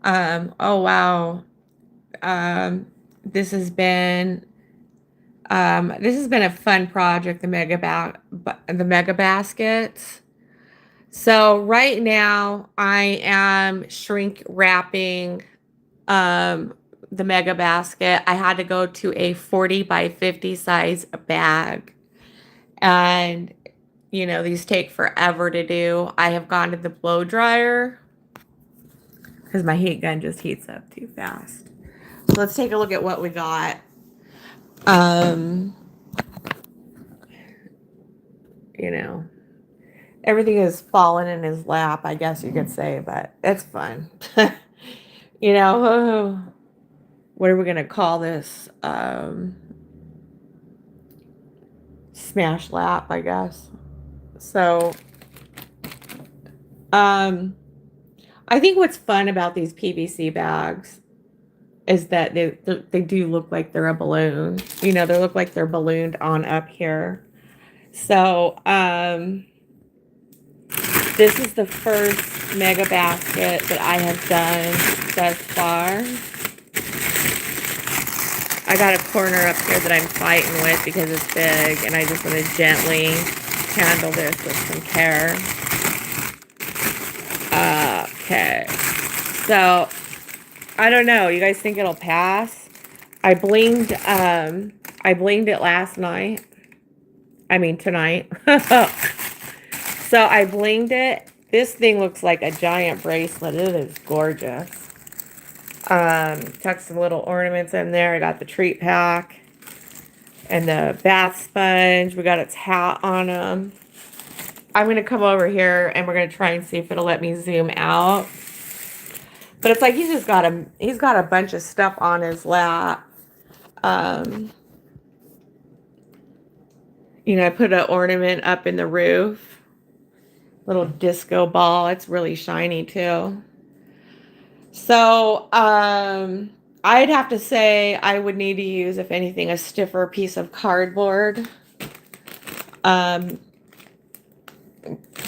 Oh wow. Um, this has been this has been a fun project, the mega baskets. So right now I am shrink wrapping um the mega basket. I had to go to a 40 by 50 size bag. And these take forever to do. I have gone to the blow dryer because my heat gun just heats up too fast. So let's take a look at what we got. Um, you know, everything is fallen in his lap, I guess you could say, but it's fun. Oh, what are we gonna call this? Smash lap, I guess. So, um, I think what's fun about these PVC bags is that they do look like they're a balloon. They look like they're ballooned on up here. So, this is the first mega basket that I have done thus far. I got a corner up here that I'm fighting with because it's big, and I just want to gently handle this with some care. Okay. So, I don't know. You guys think it'll pass? I blinged it last night. I mean tonight. So I blinged it. This thing looks like a giant bracelet. It is gorgeous. Tucked some little ornaments in there. I got the treat pack and the bath sponge. We got its hat on them. I'm going to come over here and we're going to try and see if it'll let me zoom out. But it's like he's got a bunch of stuff on his lap. I put an ornament up in the roof. Little disco ball. It's really shiny too. So, I'd have to say I would need to use, if anything, a stiffer piece of cardboard. Um,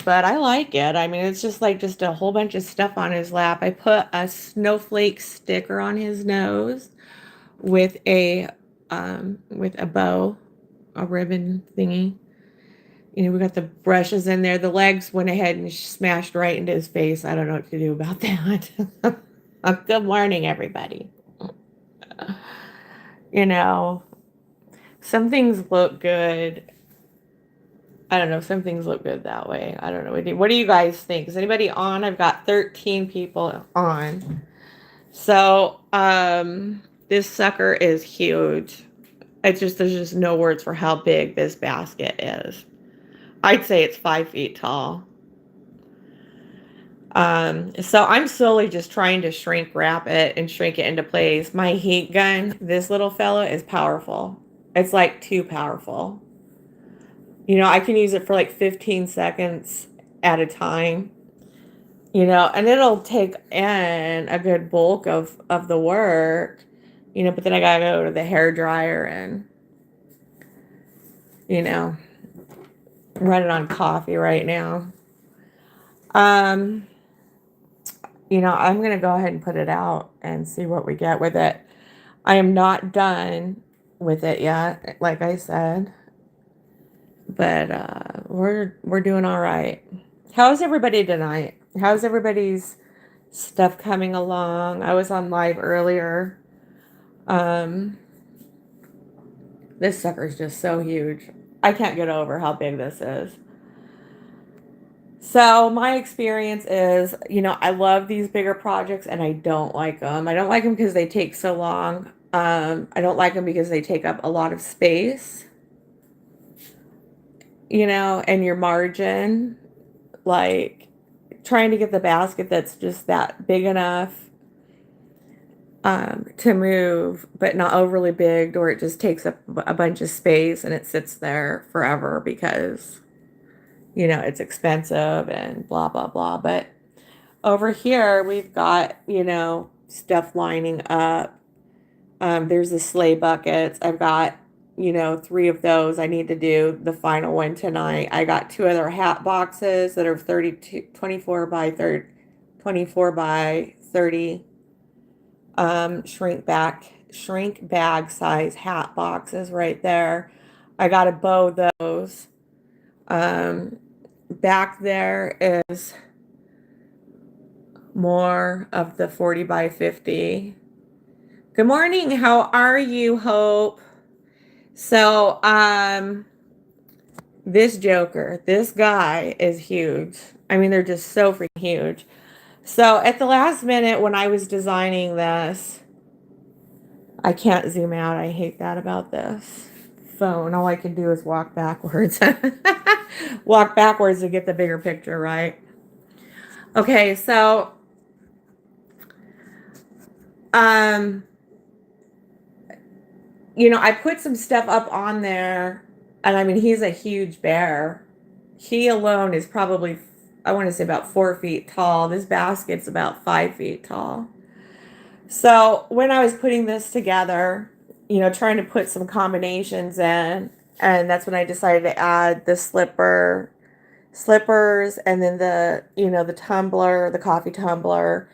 but I like it. I mean, it's just a whole bunch of stuff on his lap. I put a snowflake sticker on his nose with a bow, a ribbon thingy. We got the brushes in there. The legs went ahead and smashed right into his face. I don't know what to do about that. Good morning, everybody. You know, some things look good. I don't know. Some things look good that way. I don't know. What do you guys think? Is anybody on? I've got 13 people on. So, this sucker is huge. There's just no words for how big this basket is. I'd say it's 5 feet tall. So I'm slowly just trying to shrink wrap it and shrink it into place. My heat gun, this little fella, is powerful. It's like too powerful. I can use it for like 15 seconds at a time. And it'll take in a good bulk of the work. But then I gotta go to the hair dryer and, you know, run it on coffee right now. Um, I'm going to go ahead and put it out and see what we get with it. I am not done with it yet, like I said, but we're doing all right. How's everybody tonight? How's everybody's stuff coming along? I was on live earlier. Um, this sucker's just so huge. I can't get over how big this is. So my experience is, I love these bigger projects and I don't like them. I don't like them because they take so long. I don't like them because they take up a lot of space, and your margin, like trying to get the basket that's just that big enough to move, but not overly big, or it just takes up a bunch of space and it sits there forever because, it's expensive and blah, blah, blah. But over here, we've got, stuff lining up. There's the sleigh buckets. I've got, 3 of those. I need to do the final one tonight. I got 2 other hat boxes that are 24 by 30, 24 by 30. shrink bag size hat boxes right there. I got to bow those. Um, Back there is more of the 40 by 50. Good morning. How are you, Hope? So, this Joker, this guy is huge. I mean, they're just so freaking huge. So, at the last minute when I was designing this, I can't zoom out. I hate that about this phone. All I can do is walk backwards. Walk backwards to get the bigger picture, right? Okay, so um I put some stuff up on there, and I mean, he's a huge bear. He alone is probably, I want to say, about 4 feet tall. This basket's about 5 feet tall. So when I was putting this together, trying to put some combinations in, and that's when I decided to add the slippers, and then the tumbler, the coffee tumbler,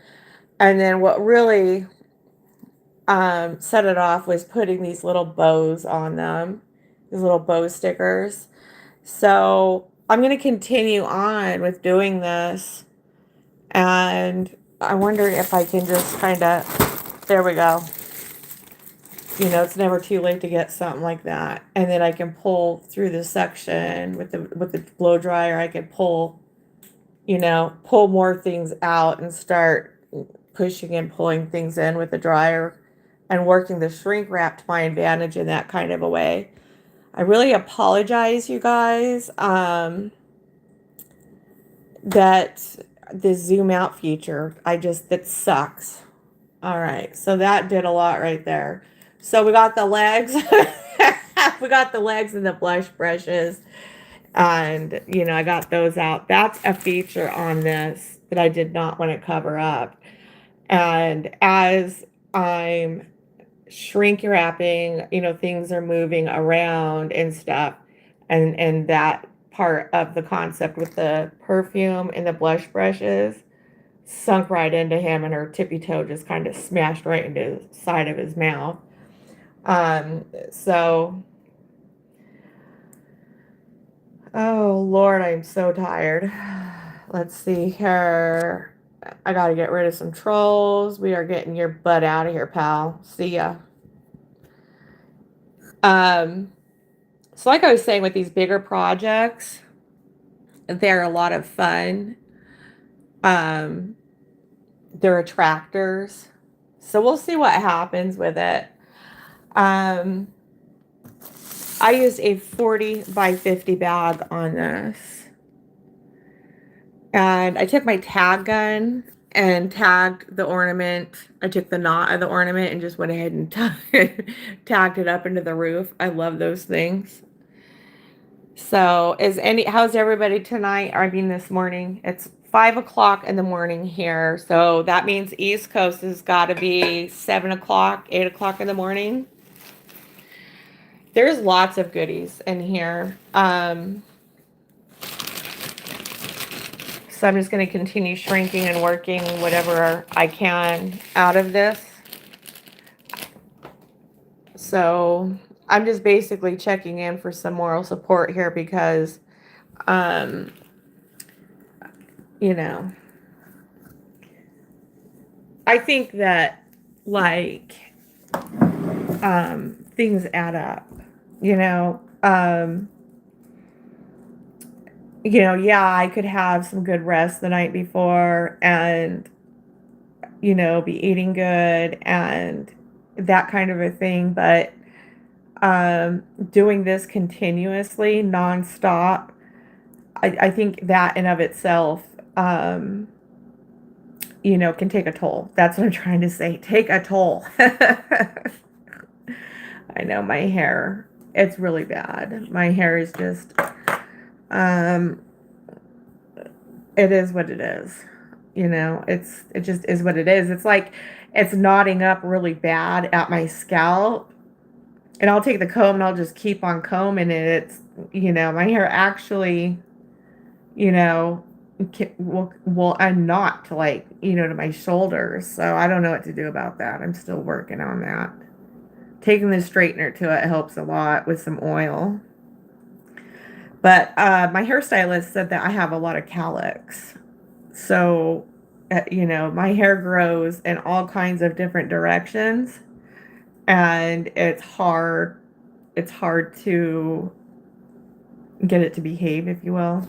and then what really set it off was putting these little bows on them, these little bow stickers. So I'm going to continue on with doing this, and I wonder if I can just kind of, there we go. It's never too late to get something like that. And then I can pull through the section with the blow dryer. I can pull more things out and start pushing and pulling things in with the dryer and working the shrink wrap to my advantage in that kind of a way. I really apologize, you guys, that the zoom out feature, that sucks. All right, so that did a lot right there. So we got the legs. We got the legs and the blush brushes. And, I got those out. That's a feature on this that I did not want to cover up. And as I'm shrink wrapping, things are moving around and stuff. And that part of the concept with the perfume and the blush brushes sunk right into him, and her tippy toe just kind of smashed right into the side of his mouth. So, oh Lord, I'm so tired. Let's see here. I got to get rid of some trolls. We are getting your butt out of here, pal. See ya. So like I was saying, with these bigger projects, they're a lot of fun. Um, they're attractors. So we'll see what happens with it. Um, I used a 40 by 50 bag on this. And I took my tag gun and tagged the ornament. I took the knot of the ornament and just went ahead and tagged it up into the roof. I love those things. So how's everybody tonight? I mean, this morning. It's 5 o'clock in the morning here. So that means East Coast has got to be 7 o'clock, 8 o'clock in the morning. There's lots of goodies in here. So I'm just going to continue shrinking and working whatever I can out of this. So I'm just basically checking in for some moral support here because, I think that, like, things add up, yeah, I could have some good rest the night before and, be eating good and that kind of a thing. But doing this continuously, nonstop, I think that in of itself, can take a toll. That's what I'm trying to say. Take a toll. I know my hair, it's really bad. My hair is just, it is what it is. It just is what it is. It's like it's knotting up really bad at my scalp. And I'll take the comb and I'll just keep on combing it. It's, my hair actually, and not to like, to my shoulders. So I don't know what to do about that. I'm still working on that. Taking the straightener to it helps a lot with some oil. But my hairstylist said that I have a lot of calyx. So, my hair grows in all kinds of different directions, and it's hard. It's hard to get it to behave, if you will.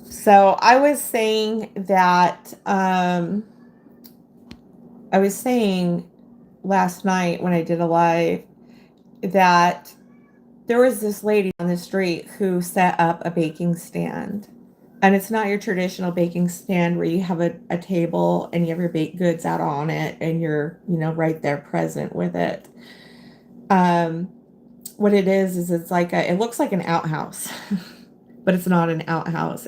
So I was saying that I was saying last night when I did a live that there was this lady on the street who set up a baking stand. And it's not your traditional baking stand where you have a table and you have your baked goods out on it and you're, right there present with it. Um, what it is it's like it looks like an outhouse, but it's not an outhouse.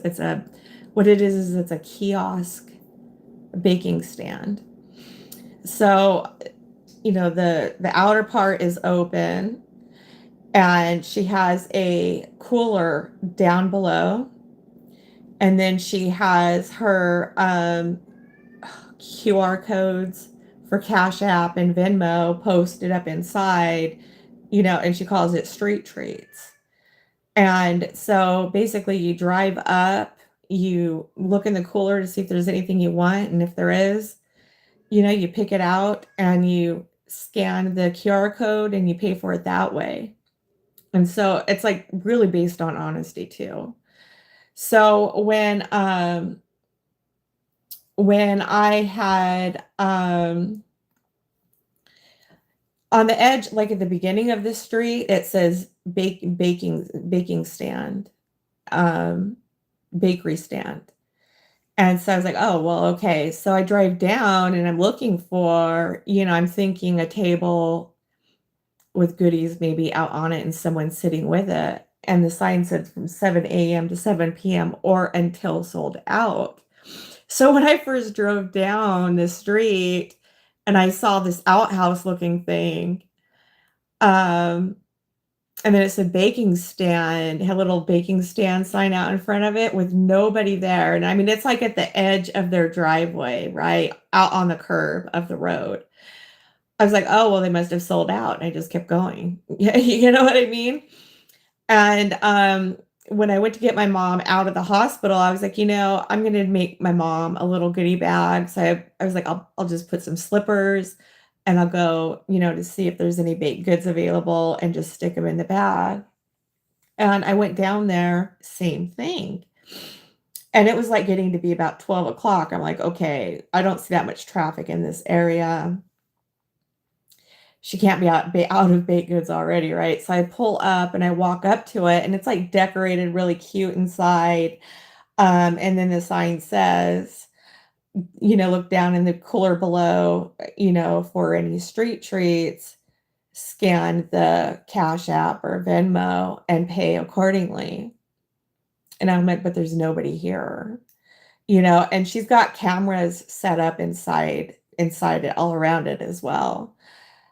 What it is it's a kiosk baking stand. So, the outer part is open and she has a cooler down below. And then she has her QR codes for Cash App and Venmo posted up inside, and she calls it Street Treats. And so basically, you drive up, you look in the cooler to see if there's anything you want. And if there is, you pick it out and you scan the QR code and you pay for it that way. And so it's like really based on honesty too. So when I had on the edge, like at the beginning of the street, it says baking stand, um, bakery stand. And so I was like, oh, well, okay. So I drive down and I'm looking for, I'm thinking a table with goodies maybe out on it and someone sitting with it. And the sign said from 7 a.m. to 7 p.m. or until sold out. So when I first drove down the street and I saw this outhouse looking thing, um, and then it said baking stand, had a little baking stand sign out in front of it with nobody there. And I mean, it's like at the edge of their driveway, right? Out on the curb of the road. I was like, oh, well, they must have sold out. And I just kept going. You know what I mean? And when I went to get my mom out of the hospital, I was like, I'm going to make my mom a little goodie bag. So I was like, I'll just put some slippers and I'll go, to see if there's any baked goods available and just stick them in the bag. And I went down there, same thing. And it was like getting to be about 12 o'clock. I'm like, okay, I don't see that much traffic in this area. She can't be out of baked goods already, right? So I pull up and I walk up to it and it's like decorated really cute inside. And then the sign says, look down in the cooler below, for any street treats, scan the Cash App or Venmo and pay accordingly. And I'm like, but there's nobody here, and she's got cameras set up inside it all around it as well.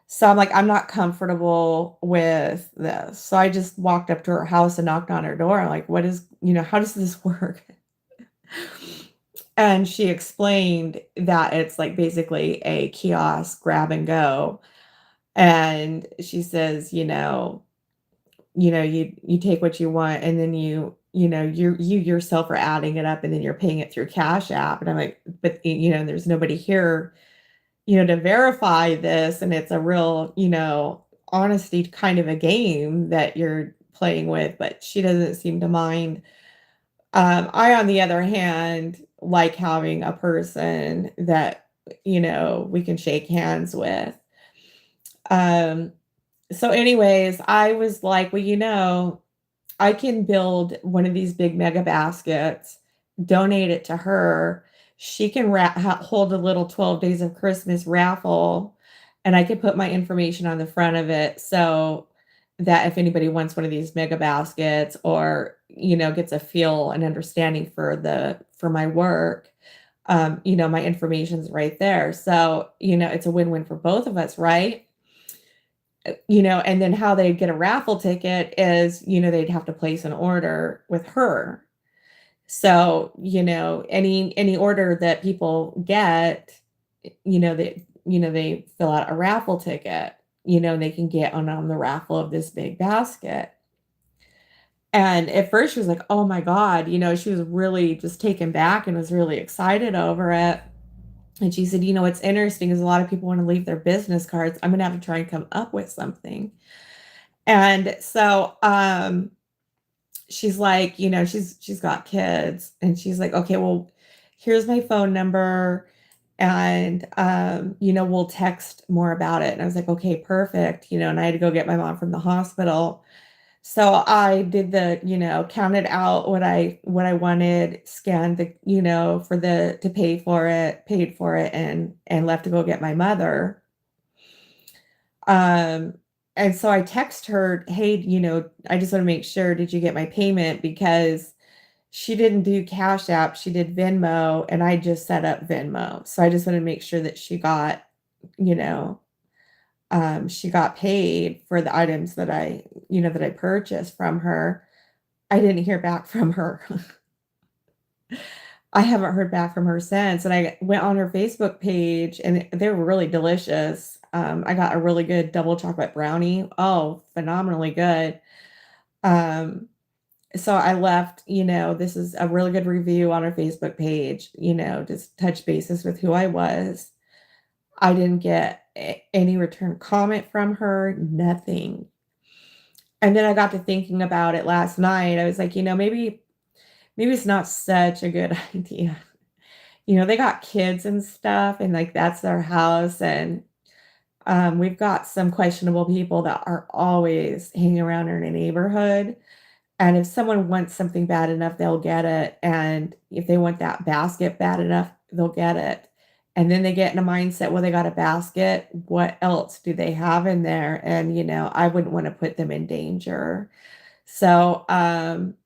So I'm like, I'm not comfortable with this. So I just walked up to her house and knocked on her door. I'm like, how does this work? And she explained that it's like basically a kiosk grab and go. And she says, you take what you want and then you yourself are adding it up and then you're paying it through Cash App. And I'm like, but there's nobody here to verify this. And it's a real, honesty kind of a game that you're playing with, but she doesn't seem to mind. I, on the other hand, like having a person that, we can shake hands with. So anyways, I was like, well, I can build one of these big mega baskets, donate it to her. She can hold a little 12 Days of Christmas raffle, and I could put my information on the front of it so that if anybody wants one of these mega baskets or, gets a feel and understanding for my work, my information's right there. So, it's a win-win for both of us, right? And then how they'd get a raffle ticket is, they'd have to place an order with her. So, any order that people get, they fill out a raffle ticket, and they can get on the raffle of this big basket. And at first she was like, "Oh my god," she was really just taken back and was really excited over it. And she said, "What's interesting is a lot of people want to leave their business cards. I'm gonna have to try and come up with something." And so, she's like, she's got kids, and she's like, "Okay, well, here's my phone number, and we'll text more about it." And I was like, "Okay, perfect." And I had to go get my mom from the hospital. So I did counted out what I wanted, scanned for the to pay for it, paid for it, and left to go get my mother. Um, and so I text her, "Hey, I just want to make sure, did you get my payment?" Because she didn't do Cash App, she did Venmo, and I just set up Venmo. So I just want to make sure that you know, she got paid for the items that I purchased from her. I didn't hear back from her. I haven't heard back from her since, and I went on her Facebook page, and they were really delicious. I got a really good double chocolate brownie. Oh, phenomenally good. Um, so I left, this is a really good review on her Facebook page, just touch bases with who I was. I didn't get any return comment from her, nothing. And then I got to thinking about it last night. I was like, maybe it's not such a good idea. They got kids and stuff, and like that's their house. And we've got some questionable people that are always hanging around in a neighborhood. And if someone wants something bad enough, they'll get it. And if they want that basket bad enough, they'll get it. And then they get in a mindset, well, they got a basket. What else do they have in there? And, I wouldn't want to put them in danger. So, coming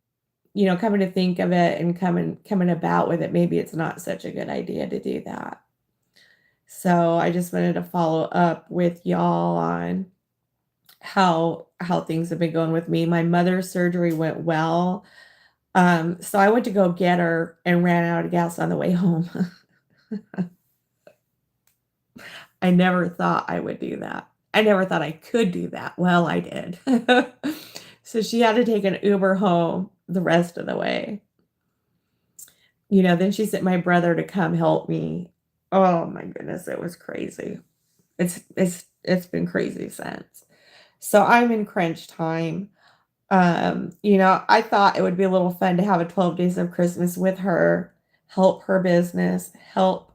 to think of it and coming about with it, maybe it's not such a good idea to do that. So I just wanted to follow up with y'all on how things have been going with me. My mother's surgery went well. So I went to go get her and ran out of gas on the way home. I never thought I would do that. I never thought I could do that. Well, I did. So she had to take an Uber home the rest of the way. Then she sent my brother to come help me. Oh my goodness, it was crazy. It's been crazy since. So I'm in crunch time. I thought it would be a little fun to have a 12 days of Christmas with her, help her business, help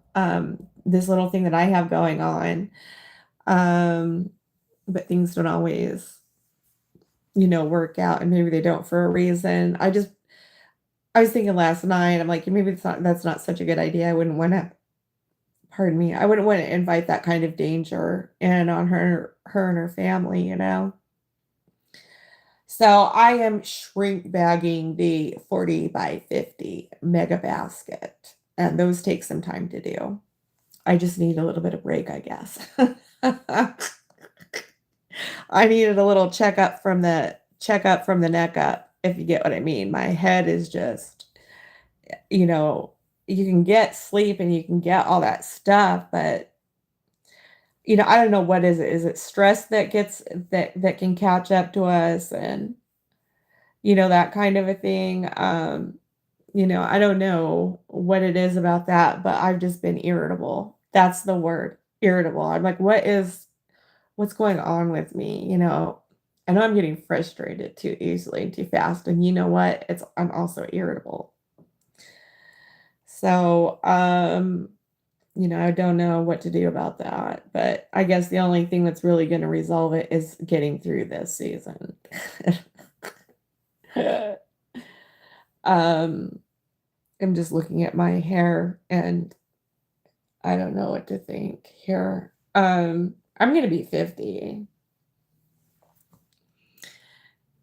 this little thing that I have going on. Um, but things don't always, work out, and maybe they don't for a reason. I was thinking last night, I'm like, maybe that's not such a good idea. I wouldn't want to, pardon me, I wouldn't want to invite that kind of danger in on her and her family. So I am shrink bagging the 40 by 50 mega basket, and those take some time to do. I just need a little bit of break, I guess. I needed a little checkup from the neck up, if you get what I mean. My head is just, you know, you can get sleep and you can get all that stuff, but I don't know, what is it? Is it stress that can catch up to us, and that kind of a thing? I don't know what it is about that, but I've just been irritable. That's the word, irritable. I'm like, what's going on with me? I know I'm getting frustrated too easily and too fast. And you know what? I'm also irritable. So, I don't know what to do about that, but I guess the only thing that's really going to resolve it is getting through this season. um, I'm just looking at my hair, and I don't know what to think here. I'm going to be 50,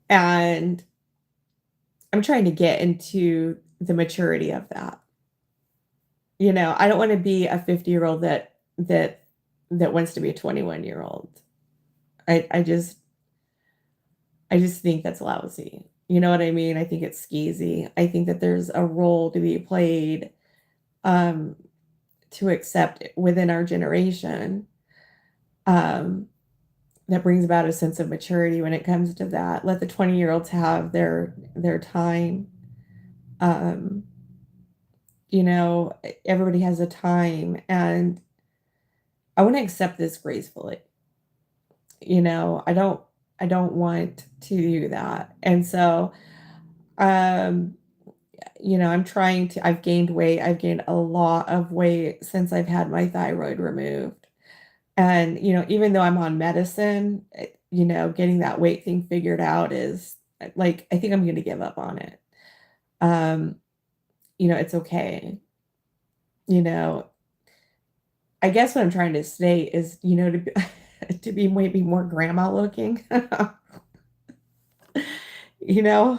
and I'm trying to get into the maturity of that. I don't want to be a 50-year-old that wants to be a 21-year-old. I just think that's lousy. You know what I mean? I think it's skeezy. I think that there's a role to be played, um, to accept within our generation, um, that brings about a sense of maturity when it comes to that. Let the 20-year-olds have their time. Um, everybody has a time, and I want to accept this gracefully. I don't want to do that. And so, um, I'm trying to I've gained weight. I've gained a lot of weight since I've had my thyroid removed. And, even though I'm on medicine, getting that weight thing figured out is like, I think I'm going to give up on it. Um, it's okay. You know, I guess what I'm trying to say is, to be, to be maybe more grandma looking, you know?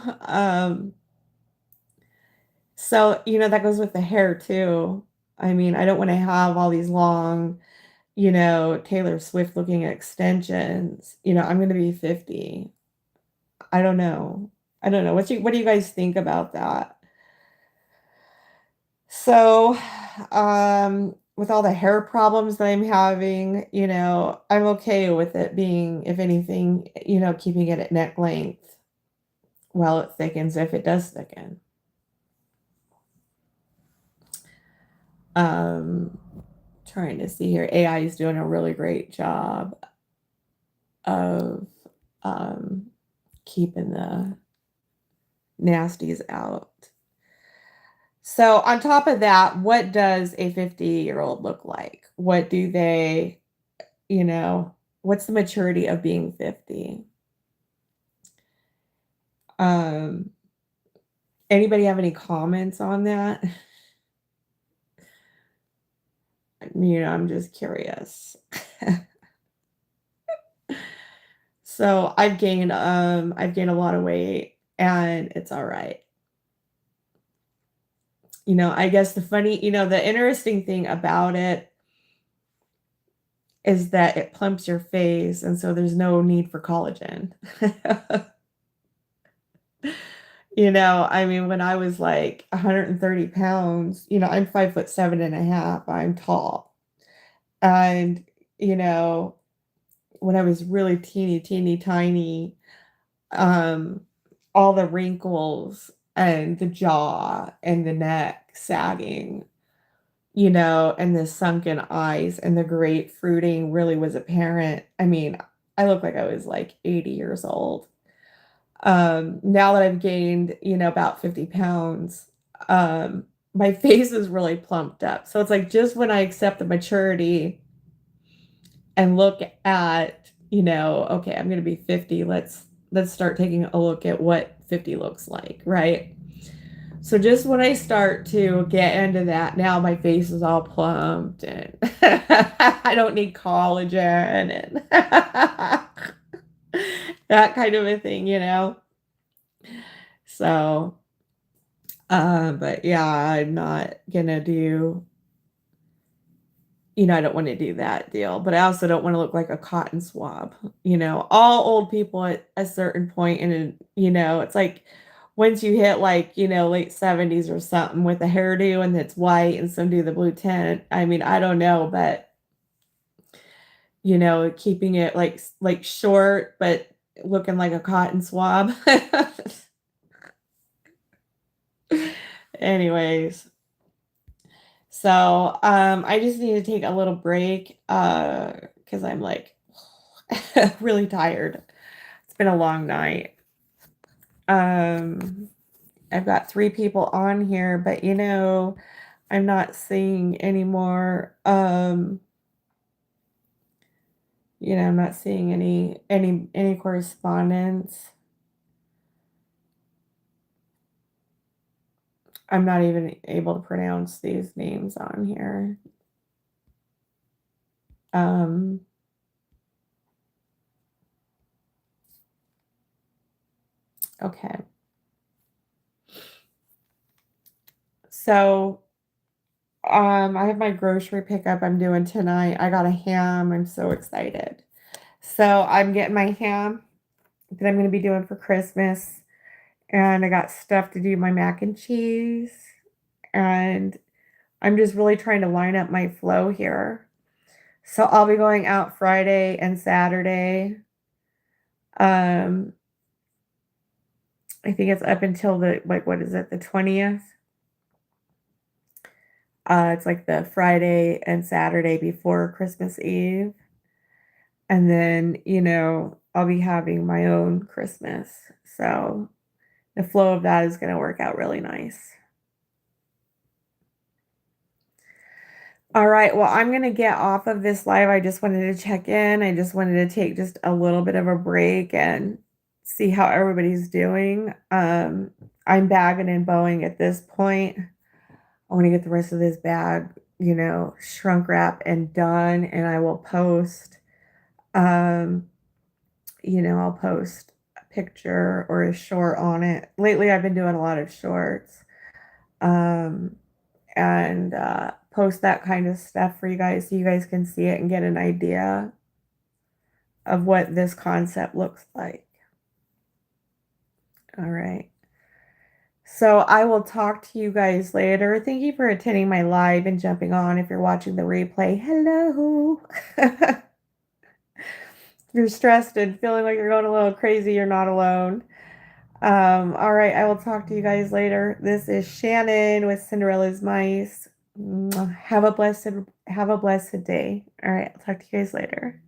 So, that goes with the hair too. I mean, I don't want to have all these long, Taylor Swift looking extensions. I'm going to be 50. I don't know. I don't know. What do you guys think about that? So, with all the hair problems that I'm having, I'm okay with it being, if anything, keeping it at neck length while it thickens, if it does thicken. Um, Trying to see here. AI is doing a really great job of um, keeping the nasties out. So, on top of that, what does a 50-year-old look like? What do they, you know, what's the maturity of being 50? Um, Anybody have any comments on that? I'm just curious. So, I've gained a lot of weight, and it's all right. I guess the interesting thing about it is that it plumps your face, and so there's no need for collagen. I mean, when I was like 130 pounds, I'm 5'7.5". I'm tall. And, you know, when I was really teeny tiny, um, all the wrinkles and the jaw and the neck sagging, and the sunken eyes and the grapefruiting really was apparent. I mean, I looked like I was like 80 years old. Now that I've gained, about 50 pounds, my face is really plumped up. So it's like just when I accept the maturity and look at, okay, I'm going to be 50. Let's start taking a look at what 50 looks like, right? So just when I start to get into that, now my face is all plumped and I don't need collagen and that kind of a thing. So, but yeah, I'm not gonna do, I don't want to do that deal, but I also don't want to look like a cotton swab. All old people at a certain point, and it's like once you hit like, late 70s or something with a hairdo and it's white and some do the blue tint. I mean, I don't know, but keeping it like short, but looking like a cotton swab. Anyways, so I just need to take a little break because I'm like really tired. It's been a long night. Um, I've got 3 people on here, but I'm not seeing any more. I'm not seeing any correspondence. I'm not even able to pronounce these names on here. Um, okay. So, I have my grocery pickup I'm doing tonight. I got a ham. I'm so excited. So I'm getting my ham that I'm going to be doing for Christmas. and I got stuff to do my mac and cheese, and I'm just really trying to line up my flow here. So I'll be going out Friday and Saturday. Um, I think it's up until the, like, what is it, the 20th? It's like the Friday and Saturday before Christmas Eve. And then, I'll be having my own Christmas. So the flow of that is going to work out really nice. All right. Well, I'm going to get off of this live. I just wanted to check in. I just wanted to take just a little bit of a break and see how everybody's doing. I'm bagging and bowing at this point. I want to get the rest of this bag, shrunk wrap and done, and I will post, um, I'll post a picture or a short on it. Lately, I've been doing a lot of shorts, um, and post that kind of stuff for you guys so you guys can see it and get an idea of what this concept looks like. All right. So I will talk to you guys later. Thank you for attending my live and jumping on. If you're watching the replay, hello. If you're stressed and feeling like you're going a little crazy, you're not alone. All right, I will talk to you guys later. This is Shannon with Cinderella's Mice. Have a blessed day. All right, I'll talk to you guys later.